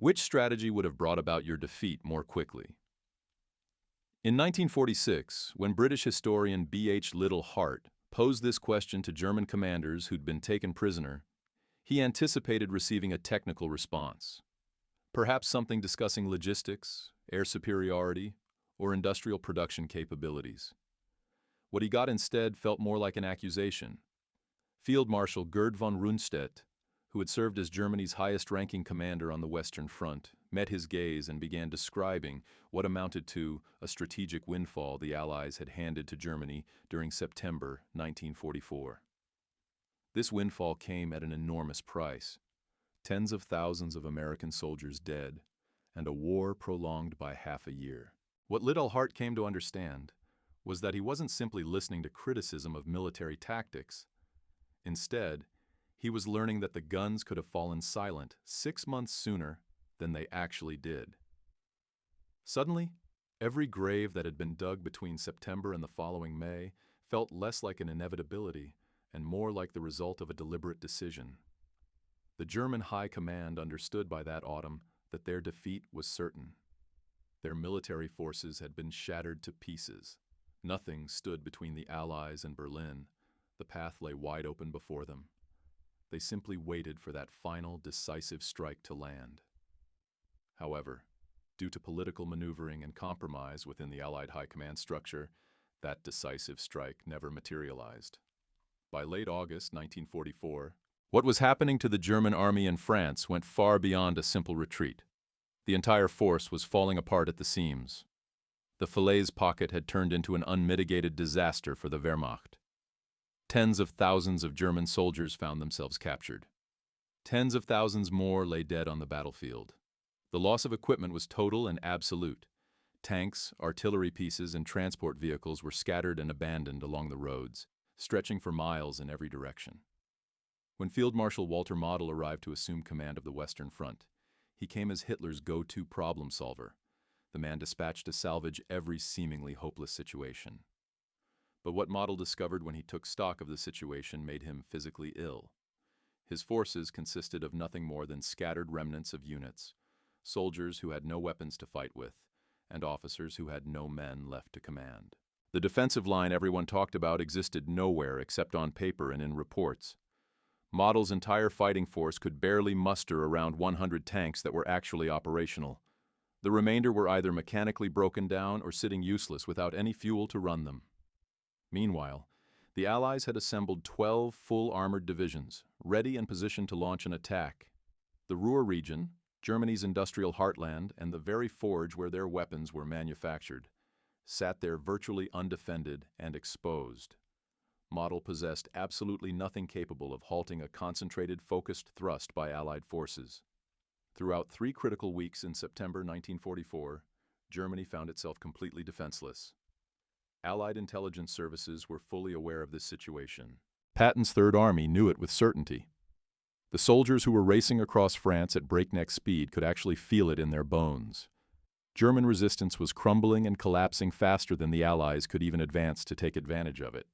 Which strategy would have brought about your defeat more quickly? In 1946, when British historian B.H. Liddell Hart posed this question to German commanders who'd been taken prisoner, he anticipated receiving a technical response. Perhaps something discussing logistics, air superiority, or industrial production capabilities. What he got instead felt more like an accusation. Field Marshal Gerd von Rundstedt, who had served as Germany's highest-ranking commander on the Western Front, met his gaze and began describing what amounted to a strategic windfall the Allies had handed to Germany during September 1944. This windfall came at an enormous price: tens of thousands of American soldiers dead, and a war prolonged by half a year. What Liddell Hart came to understand was that he wasn't simply listening to criticism of military tactics. Instead, he was learning that the guns could have fallen silent 6 months sooner than they actually did. Suddenly, every grave that had been dug between September and the following May felt less like an inevitability and more like the result of a deliberate decision. The German High Command understood by that autumn that their defeat was certain. Their military forces had been shattered to pieces. Nothing stood between the Allies and Berlin. The path lay wide open before them. They simply waited for that final, decisive strike to land. However, due to political maneuvering and compromise within the Allied High Command structure, that decisive strike never materialized. By late August 1944, what was happening to the German army in France went far beyond a simple retreat. The entire force was falling apart at the seams. The Falaise pocket had turned into an unmitigated disaster for the Wehrmacht. Tens of thousands of German soldiers found themselves captured. Tens of thousands more lay dead on the battlefield. The loss of equipment was total and absolute. Tanks, artillery pieces, and transport vehicles were scattered and abandoned along the roads, stretching for miles in every direction. When Field Marshal Walter Model arrived to assume command of the Western Front, he came as Hitler's go-to problem solver, the man dispatched to salvage every seemingly hopeless situation. But what Model discovered when he took stock of the situation made him physically ill. His forces consisted of nothing more than scattered remnants of units, soldiers who had no weapons to fight with, and officers who had no men left to command. The defensive line everyone talked about existed nowhere except on paper and in reports. Model's entire fighting force could barely muster around 100 tanks that were actually operational. The remainder were either mechanically broken down or sitting useless without any fuel to run them. Meanwhile, the Allies had assembled 12 full-armored divisions, ready and positioned to launch an attack. The Ruhr region, Germany's industrial heartland and the very forge where their weapons were manufactured, sat there virtually undefended and exposed. Model possessed absolutely nothing capable of halting a concentrated, focused thrust by Allied forces. Throughout 3 critical weeks in September 1944, Germany found itself completely defenseless. Allied intelligence services were fully aware of this situation. Patton's Third Army knew it with certainty. The soldiers who were racing across France at breakneck speed could actually feel it in their bones. German resistance was crumbling and collapsing faster than the Allies could even advance to take advantage of it.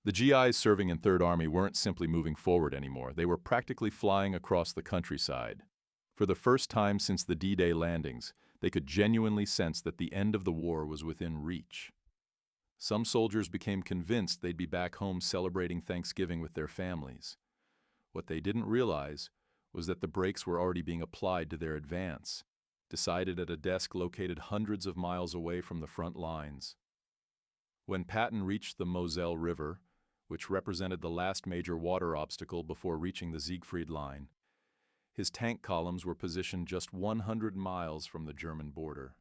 The GIs serving in Third Army weren't simply moving forward anymore. They were practically flying across the countryside. For the first time since the D-Day landings, they could genuinely sense that the end of the war was within reach. Some soldiers became convinced they'd be back home celebrating Thanksgiving with their families. What they didn't realize was that the brakes were already being applied to their advance, decided at a desk located hundreds of miles away from the front lines. When Patton reached the Moselle River, which represented the last major water obstacle before reaching the Siegfried Line, his tank columns were positioned just 100 miles from the German border.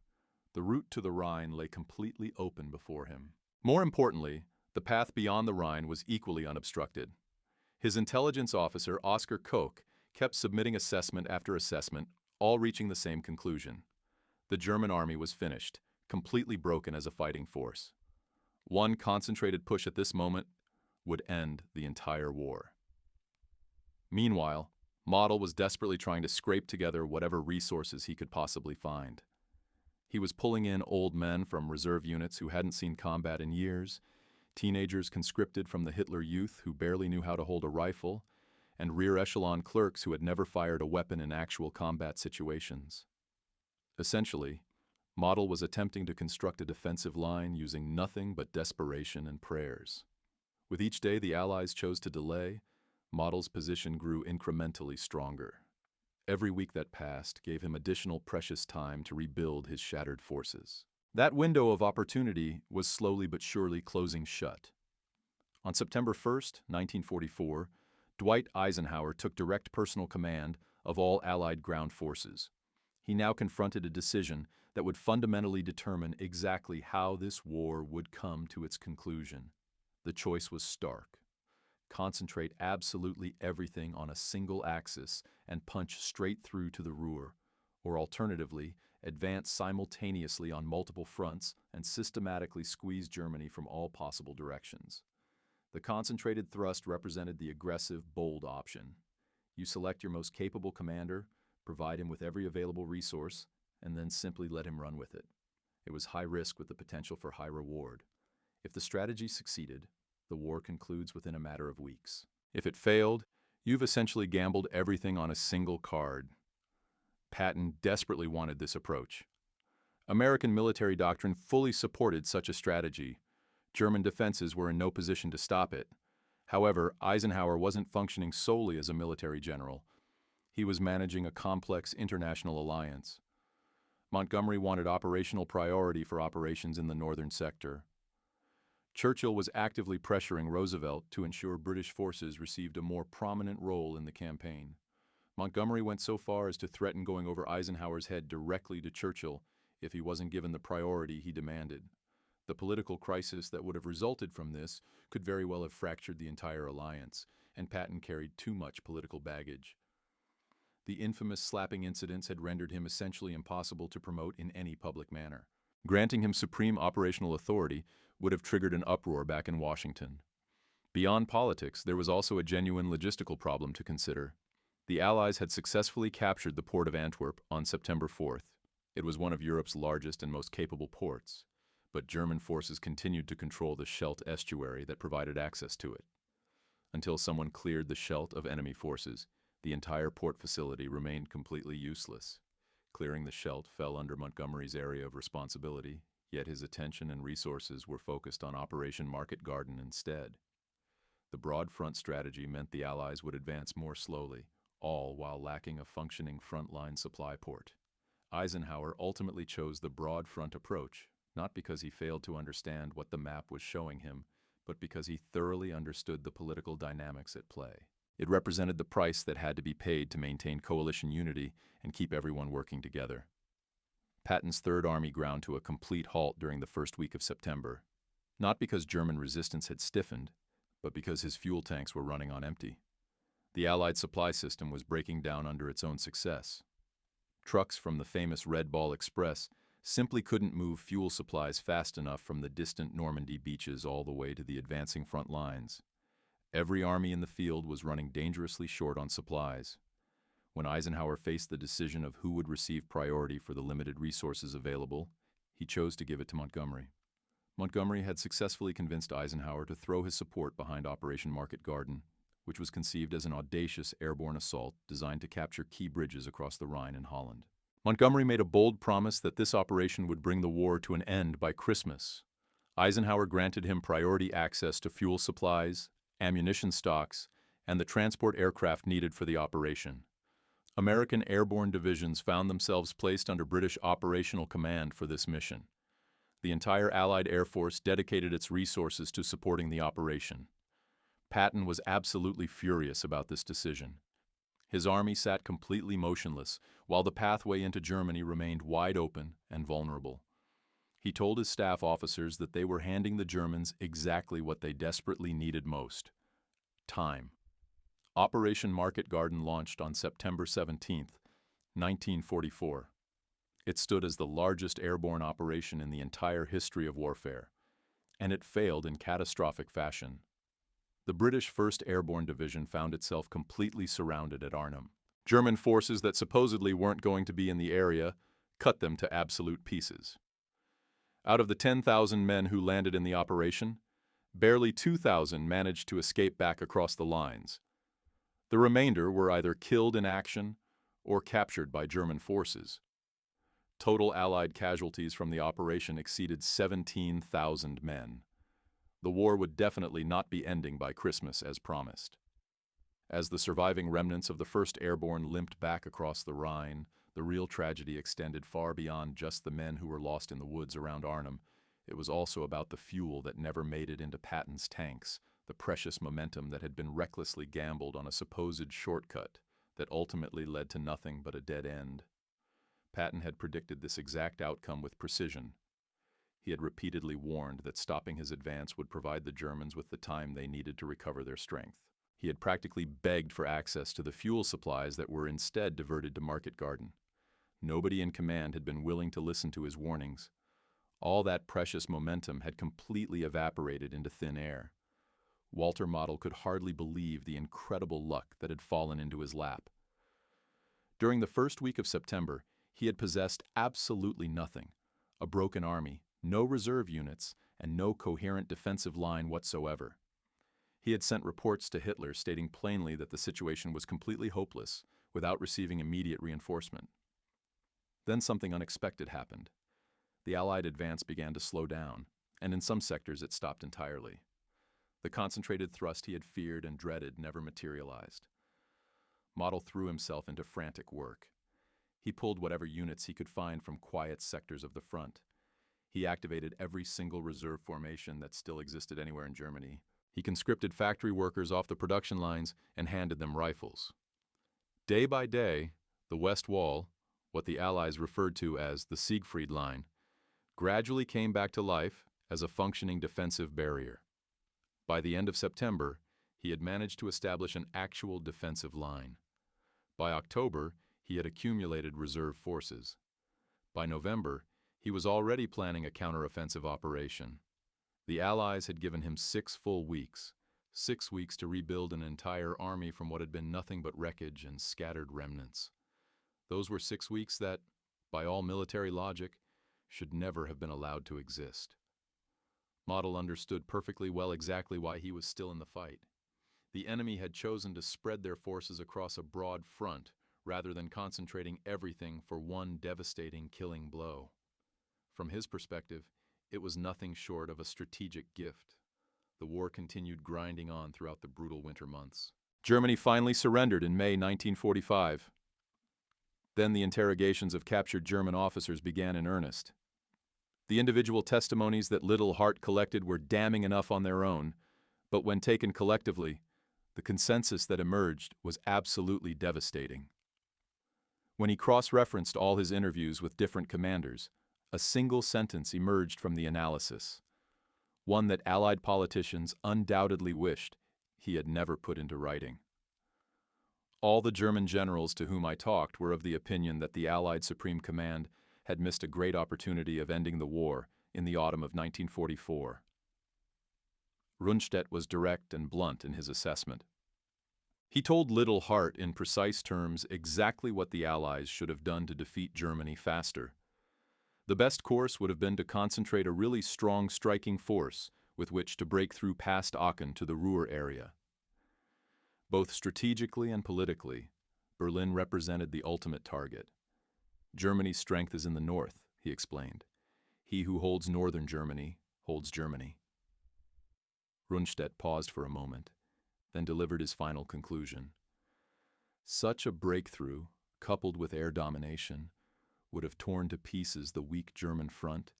The route to the Rhine lay completely open before him. More importantly, the path beyond the Rhine was equally unobstructed. His intelligence officer, Oskar Koch, kept submitting assessment after assessment, all reaching the same conclusion. The German army was finished, completely broken as a fighting force. One concentrated push at this moment would end the entire war. Meanwhile, Model was desperately trying to scrape together whatever resources he could possibly find. He was pulling in old men from reserve units who hadn't seen combat in years, teenagers conscripted from the Hitler Youth who barely knew how to hold a rifle, and rear echelon clerks who had never fired a weapon in actual combat situations. Essentially, Model was attempting to construct a defensive line using nothing but desperation and prayers. With each day the Allies chose to delay, Model's position grew incrementally stronger. Every week that passed gave him additional precious time to rebuild his shattered forces. That window of opportunity was slowly but surely closing shut. On September 1st, 1944, Dwight Eisenhower took direct personal command of all Allied ground forces. He now confronted a decision that would fundamentally determine exactly how this war would come to its conclusion. The choice was stark. Concentrate absolutely everything on a single axis and punch straight through to the Ruhr, or alternatively, advance simultaneously on multiple fronts and systematically squeeze Germany from all possible directions. The concentrated thrust represented the aggressive, bold option. You select your most capable commander, provide him with every available resource, and then simply let him run with it. It was high risk with the potential for high reward. If the strategy succeeded, the war concludes within a matter of weeks. If it failed, you've essentially gambled everything on a single card. Patton desperately wanted this approach. American military doctrine fully supported such a strategy. German defenses were in no position to stop it. However, Eisenhower wasn't functioning solely as a military general. He was managing a complex international alliance. Montgomery wanted operational priority for operations in the northern sector. Churchill was actively pressuring Roosevelt to ensure British forces received a more prominent role in the campaign. Montgomery went so far as to threaten going over Eisenhower's head directly to Churchill if he wasn't given the priority he demanded. The political crisis that would have resulted from this could very well have fractured the entire alliance, and Patton carried too much political baggage. The infamous slapping incidents had rendered him essentially impossible to promote in any public manner. Granting him supreme operational authority would have triggered an uproar back in Washington. Beyond politics, there was also a genuine logistical problem to consider. The Allies had successfully captured the port of Antwerp on September 4th. It was one of Europe's largest and most capable ports, but German forces continued to control the Scheldt estuary that provided access to it. Until someone cleared the Scheldt of enemy forces, the entire port facility remained completely useless. Clearing the Scheldt fell under Montgomery's area of responsibility, yet his attention and resources were focused on Operation Market Garden instead. The broadfront strategy meant the Allies would advance more slowly, all while lacking a functioning frontline supply port. Eisenhower ultimately chose the broad-front approach, not because he failed to understand what the map was showing him, but because he thoroughly understood the political dynamics at play. It represented the price that had to be paid to maintain coalition unity and keep everyone working together. Patton's Third Army ground to a complete halt during the first week of September, not because German resistance had stiffened, but because his fuel tanks were running on empty. The Allied supply system was breaking down under its own success. Trucks from the famous Red Ball Express simply couldn't move fuel supplies fast enough from the distant Normandy beaches all the way to the advancing front lines. Every army in the field was running dangerously short on supplies. When Eisenhower faced the decision of who would receive priority for the limited resources available, he chose to give it to Montgomery. Montgomery had successfully convinced Eisenhower to throw his support behind Operation Market Garden, which was conceived as an audacious airborne assault designed to capture key bridges across the Rhine and Holland. Montgomery made a bold promise that this operation would bring the war to an end by Christmas. Eisenhower granted him priority access to fuel supplies, ammunition stocks, and the transport aircraft needed for the operation. American airborne divisions found themselves placed under British operational command for this mission. The entire Allied Air Force dedicated its resources to supporting the operation. Patton was absolutely furious about this decision. His army sat completely motionless, while the pathway into Germany remained wide open and vulnerable. He told his staff officers that they were handing the Germans exactly what they desperately needed most: time. Operation Market Garden launched on September 17, 1944. It stood as the largest airborne operation in the entire history of warfare, and it failed in catastrophic fashion. The British 1st Airborne Division found itself completely surrounded at Arnhem. German forces that supposedly weren't going to be in the area cut them to absolute pieces. Out of the 10,000 men who landed in the operation, barely 2,000 managed to escape back across the lines. The remainder were either killed in action or captured by German forces. Total Allied casualties from the operation exceeded 17,000 men. The war would definitely not be ending by Christmas as promised. As the surviving remnants of the 1st Airborne limped back across the Rhine, the real tragedy extended far beyond just the men who were lost in the woods around Arnhem. It was also about the fuel that never made it into Patton's tanks, the precious momentum that had been recklessly gambled on a supposed shortcut that ultimately led to nothing but a dead end. Patton had predicted this exact outcome with precision. He had repeatedly warned that stopping his advance would provide the Germans with the time they needed to recover their strength. He had practically begged for access to the fuel supplies that were instead diverted to Market Garden. Nobody in command had been willing to listen to his warnings. All that precious momentum had completely evaporated into thin air. Walter Model could hardly believe the incredible luck that had fallen into his lap. During the first week of September, he had possessed absolutely nothing: a broken army, no reserve units, and no coherent defensive line whatsoever. He had sent reports to Hitler stating plainly that the situation was completely hopeless without receiving immediate reinforcement. Then something unexpected happened. The Allied advance began to slow down, and in some sectors it stopped entirely. The concentrated thrust he had feared and dreaded never materialized. Model threw himself into frantic work. He pulled whatever units he could find from quiet sectors of the front. He activated every single reserve formation that still existed anywhere in Germany. He conscripted factory workers off the production lines and handed them rifles. Day by day, the West Wall, what the Allies referred to as the Siegfried Line, gradually came back to life as a functioning defensive barrier. By the end of September, he had managed to establish an actual defensive line. By October, he had accumulated reserve forces. By November, he was already planning a counteroffensive operation. The Allies had given him 6 full weeks, 6 weeks to rebuild an entire army from what had been nothing but wreckage and scattered remnants. Those were 6 weeks that, by all military logic, should never have been allowed to exist. Model understood perfectly well exactly why he was still in the fight. The enemy had chosen to spread their forces across a broad front rather than concentrating everything for one devastating killing blow. From his perspective, it was nothing short of a strategic gift. The war continued grinding on throughout the brutal winter months. Germany finally surrendered in May 1945. Then the interrogations of captured German officers began in earnest. The individual testimonies that Liddell Hart collected were damning enough on their own, but when taken collectively, the consensus that emerged was absolutely devastating. When he cross-referenced all his interviews with different commanders, a single sentence emerged from the analysis, one that Allied politicians undoubtedly wished he had never put into writing. All the German generals to whom I talked were of the opinion that the Allied Supreme Command had missed a great opportunity of ending the war in the autumn of 1944. Rundstedt was direct and blunt in his assessment. He told Liddell Hart in precise terms exactly what the Allies should have done to defeat Germany faster. The best course would have been to concentrate a really strong striking force with which to break through past Aachen to the Ruhr area. Both strategically and politically, Berlin represented the ultimate target. Germany's strength is in the north, he explained. He who holds northern Germany holds Germany. Rundstedt paused for a moment, then delivered his final conclusion. Such a breakthrough, coupled with air domination, would have torn to pieces the weak German front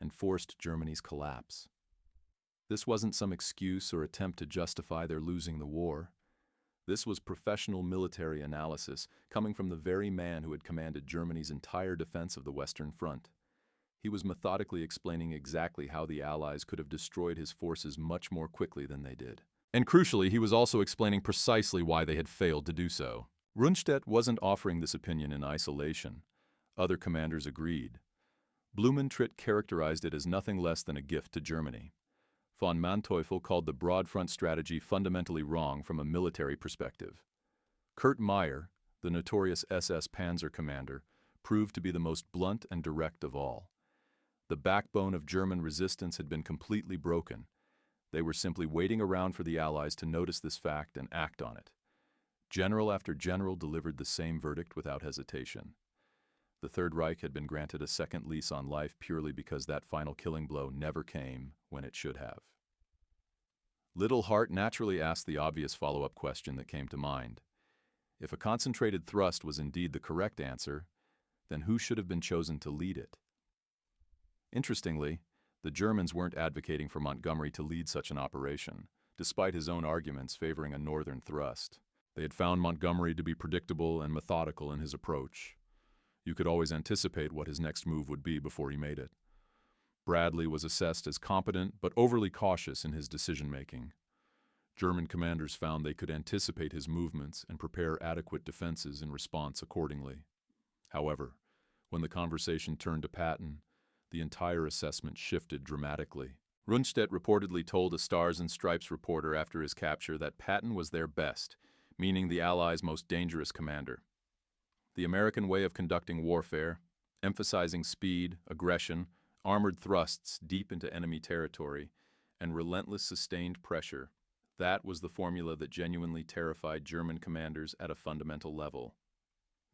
and forced Germany's collapse. This wasn't some excuse or attempt to justify their losing the war. This was professional military analysis coming from the very man who had commanded Germany's entire defense of the Western Front. He was methodically explaining exactly how the Allies could have destroyed his forces much more quickly than they did. And crucially, he was also explaining precisely why they had failed to do so. Rundstedt wasn't offering this opinion in isolation. Other commanders agreed. Blumentritt characterized it as nothing less than a gift to Germany. Von Manteuffel called the broadfront strategy fundamentally wrong from a military perspective. Kurt Meyer, the notorious SS Panzer commander, proved to be the most blunt and direct of all. The backbone of German resistance had been completely broken. They were simply waiting around for the Allies to notice this fact and act on it. General after general delivered the same verdict without hesitation. The Third Reich had been granted a second lease on life purely because that final killing blow never came when it should have. Liddell Hart naturally asked the obvious follow-up question that came to mind. If a concentrated thrust was indeed the correct answer, then who should have been chosen to lead it? Interestingly, the Germans weren't advocating for Montgomery to lead such an operation, despite his own arguments favoring a northern thrust. They had found Montgomery to be predictable and methodical in his approach. You could always anticipate what his next move would be before he made it. Bradley was assessed as competent but overly cautious in his decision-making. German commanders found they could anticipate his movements and prepare adequate defenses in response accordingly. However, when the conversation turned to Patton, the entire assessment shifted dramatically. Rundstedt reportedly told a Stars and Stripes reporter after his capture that Patton was their best, meaning the Allies' most dangerous commander. The American way of conducting warfare, emphasizing speed, aggression, armored thrusts deep into enemy territory, and relentless sustained pressure, that was the formula that genuinely terrified German commanders at a fundamental level.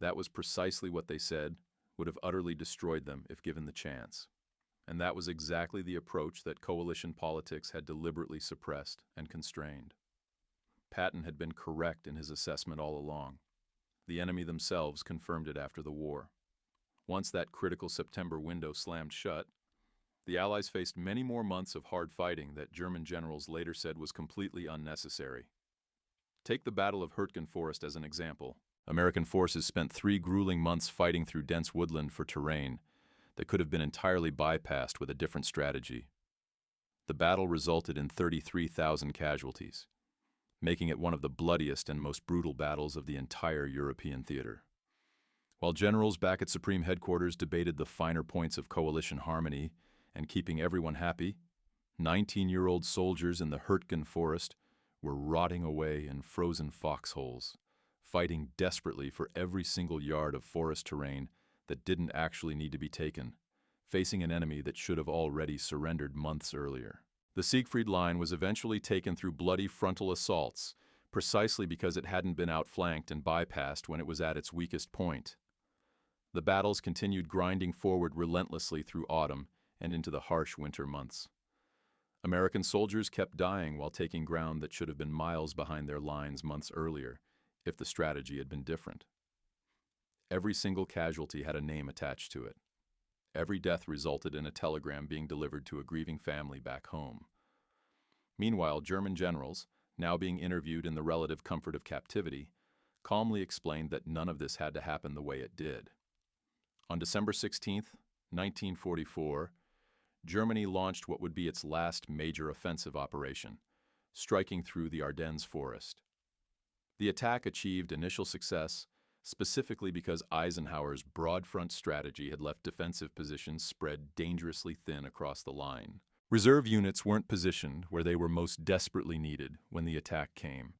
That was precisely what they said would have utterly destroyed them if given the chance. And that was exactly the approach that coalition politics had deliberately suppressed and constrained. Patton had been correct in his assessment all along. The enemy themselves confirmed it after the war. Once that critical September window slammed shut, the Allies faced many more months of hard fighting that German generals later said was completely unnecessary. Take the Battle of Hürtgen Forest as an example. American forces spent 3 grueling months fighting through dense woodland for terrain that could have been entirely bypassed with a different strategy. The battle resulted in 33,000 casualties, making it one of the bloodiest and most brutal battles of the entire European theater. While generals back at Supreme Headquarters debated the finer points of coalition harmony and keeping everyone happy, 19-year-old soldiers in the Hürtgen Forest were rotting away in frozen foxholes, fighting desperately for every single yard of forest terrain that didn't actually need to be taken, facing an enemy that should have already surrendered months earlier. The Siegfried Line was eventually taken through bloody frontal assaults, precisely because it hadn't been outflanked and bypassed when it was at its weakest point. The battles continued grinding forward relentlessly through autumn and into the harsh winter months. American soldiers kept dying while taking ground that should have been miles behind their lines months earlier, if the strategy had been different. Every single casualty had a name attached to it. Every death resulted in a telegram being delivered to a grieving family back home. Meanwhile, German generals, now being interviewed in the relative comfort of captivity, calmly explained that none of this had to happen the way it did. On December 16, 1944, Germany launched what would be its last major offensive operation, striking through the Ardennes forest. The attack achieved initial success, specifically because Eisenhower's broadfront strategy had left defensive positions spread dangerously thin across the line. Reserve units weren't positioned where they were most desperately needed when the attack came.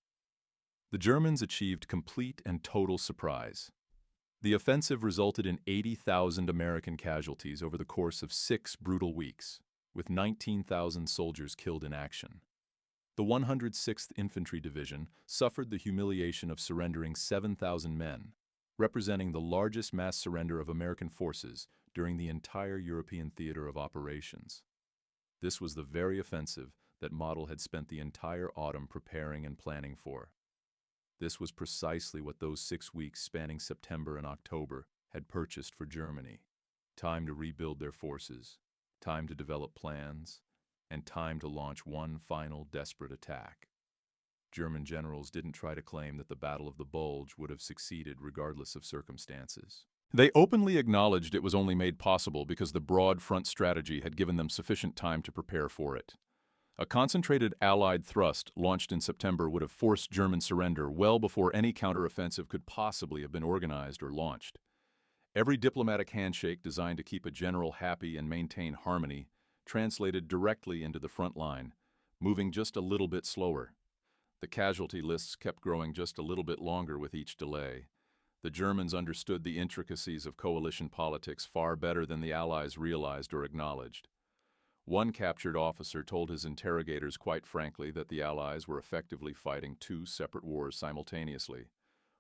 The Germans achieved complete and total surprise. The offensive resulted in 80,000 American casualties over the course of 6 brutal weeks, with 19,000 soldiers killed in action. The 106th Infantry Division suffered the humiliation of surrendering 7,000 men, representing the largest mass surrender of American forces during the entire European theater of operations. This was the very offensive that Model had spent the entire autumn preparing and planning for. This was precisely what those 6 weeks spanning September and October had purchased for Germany. Time to rebuild their forces, time to develop plans, and time to launch one final desperate attack. German generals didn't try to claim that the Battle of the Bulge would have succeeded regardless of circumstances. They openly acknowledged it was only made possible because the broad front strategy had given them sufficient time to prepare for it. A concentrated Allied thrust launched in September would have forced German surrender well before any counteroffensive could possibly have been organized or launched. Every diplomatic handshake designed to keep a general happy and maintain harmony translated directly into the front line, moving just a little bit slower. The casualty lists kept growing just a little bit longer with each delay. The Germans understood the intricacies of coalition politics far better than the Allies realized or acknowledged. One captured officer told his interrogators quite frankly that the Allies were effectively fighting 2 separate wars simultaneously,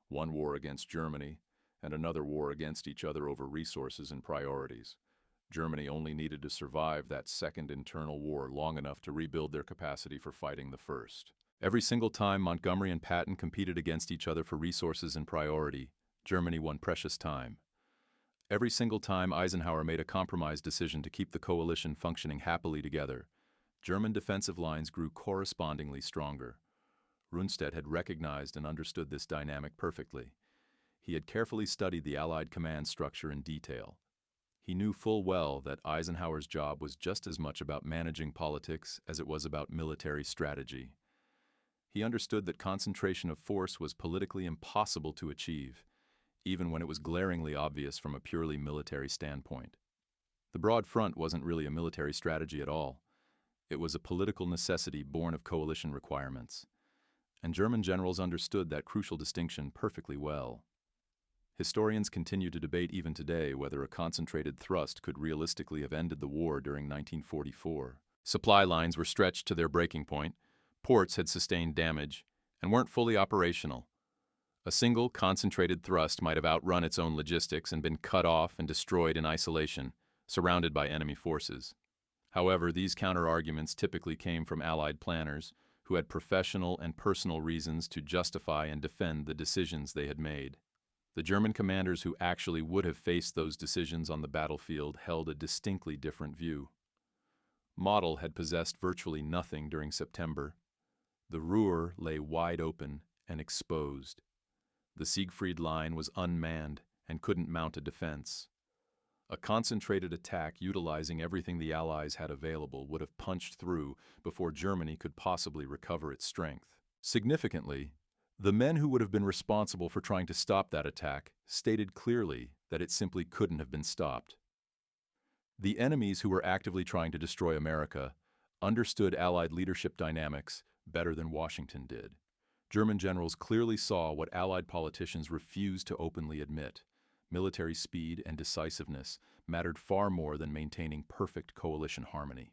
one war against Germany and another war against each other over resources and priorities. Germany only needed to survive that second internal war long enough to rebuild their capacity for fighting the first. Every single time Montgomery and Patton competed against each other for resources and priority, Germany won precious time. Every single time Eisenhower made a compromise decision to keep the coalition functioning happily together, German defensive lines grew correspondingly stronger. Rundstedt had recognized and understood this dynamic perfectly. He had carefully studied the Allied command structure in detail. He knew full well that Eisenhower's job was just as much about managing politics as it was about military strategy. He understood that concentration of force was politically impossible to achieve, even when it was glaringly obvious from a purely military standpoint. The broad front wasn't really a military strategy at all. It was a political necessity born of coalition requirements. And German generals understood that crucial distinction perfectly well. Historians continue to debate even today whether a concentrated thrust could realistically have ended the war during 1944. Supply lines were stretched to their breaking point, ports had sustained damage, and weren't fully operational. A single concentrated thrust might have outrun its own logistics and been cut off and destroyed in isolation, surrounded by enemy forces. However, these counter-arguments typically came from Allied planners who had professional and personal reasons to justify and defend the decisions they had made. The German commanders who actually would have faced those decisions on the battlefield held a distinctly different view. Model had possessed virtually nothing during September. The Ruhr lay wide open and exposed. The Siegfried Line was unmanned and couldn't mount a defense. A concentrated attack utilizing everything the Allies had available would have punched through before Germany could possibly recover its strength. Significantly, the men who would have been responsible for trying to stop that attack stated clearly that it simply couldn't have been stopped. The enemies who were actively trying to destroy America understood Allied leadership dynamics better than Washington did. German generals clearly saw what Allied politicians refused to openly admit. Military speed and decisiveness mattered far more than maintaining perfect coalition harmony.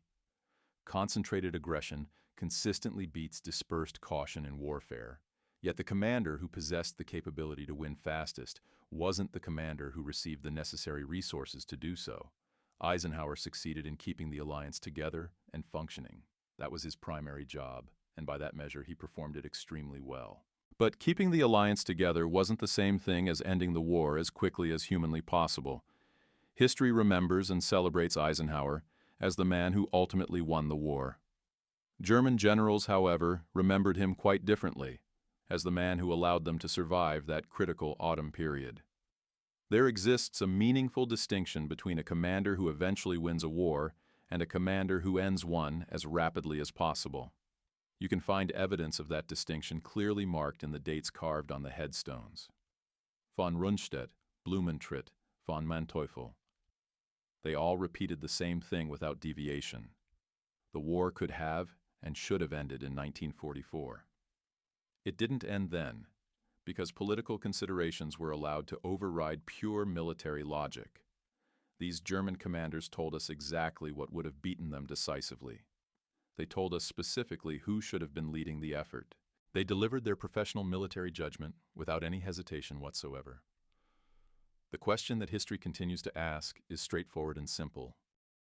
Concentrated aggression consistently beats dispersed caution in warfare. Yet the commander who possessed the capability to win fastest wasn't the commander who received the necessary resources to do so. Eisenhower succeeded in keeping the alliance together and functioning. That was his primary job, and by that measure he performed it extremely well. But keeping the alliance together wasn't the same thing as ending the war as quickly as humanly possible. History remembers and celebrates Eisenhower as the man who ultimately won the war. German generals, however, remembered him quite differently, as the man who allowed them to survive that critical autumn period. There exists a meaningful distinction between a commander who eventually wins a war and a commander who ends one as rapidly as possible. You can find evidence of that distinction clearly marked in the dates carved on the headstones. Von Rundstedt, Blumentritt, von Manteuffel. They all repeated the same thing without deviation. The war could have and should have ended in 1944. It didn't end then, because political considerations were allowed to override pure military logic. These German commanders told us exactly what would have beaten them decisively. They told us specifically who should have been leading the effort. They delivered their professional military judgment without any hesitation whatsoever. The question that history continues to ask is straightforward and simple.